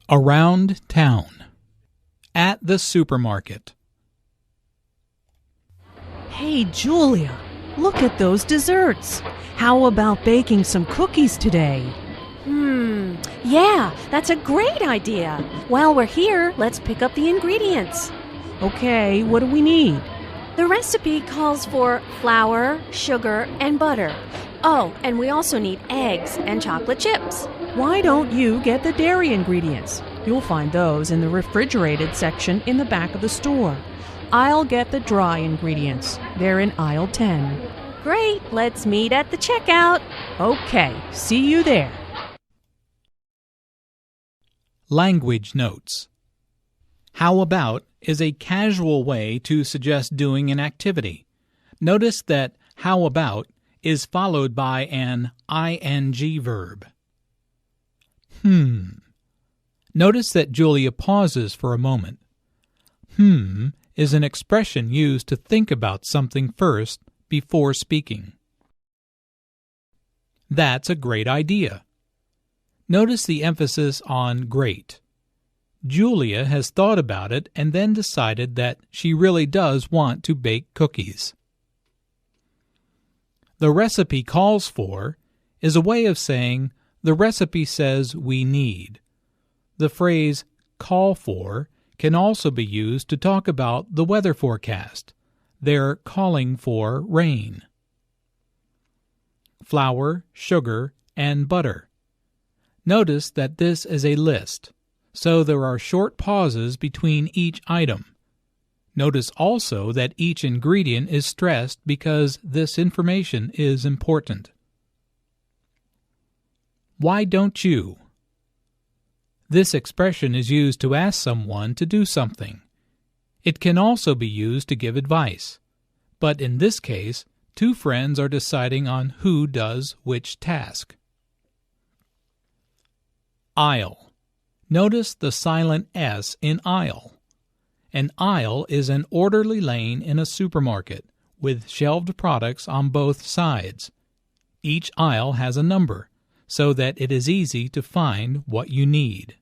Around town. At the supermarket. Hey, Julia, look at those desserts. How about baking some cookies today? Yeah, that's a great idea. While we're here, let's pick up the ingredients. Okay, what do we need? The recipe calls for flour, sugar, and butter. Oh, and we also need eggs and chocolate chips. Why don't you get the dairy ingredients? You'll find those in the refrigerated section in the back of the store. I'll get the dry ingredients. They're in aisle 10. Great, let's meet at the checkout. Okay, see you there. Language notes. How about is a casual way to suggest doing an activity. Notice that how about is followed by an ing verb. Notice that Julia pauses for a moment. Is an expression used to think about something first before speaking. That's a great idea. Notice the emphasis on great. Julia has thought about it and then decided that she really does want to bake cookies. The recipe calls for is a way of saying the recipe says we need. The phrase call for can also be used to talk about the weather forecast. They're calling for rain. Flour, sugar, and butter. Notice that this is a list, so there are short pauses between each item. Notice also that each ingredient is stressed because this information is important. Why don't you? This expression is used to ask someone to do something. It can also be used to give advice, but in this case, two friends are deciding on who does which task. Aisle. Notice the silent S in aisle. An aisle is an orderly lane in a supermarket with shelved products on both sides. Each aisle has a number, so that it is easy to find what you need.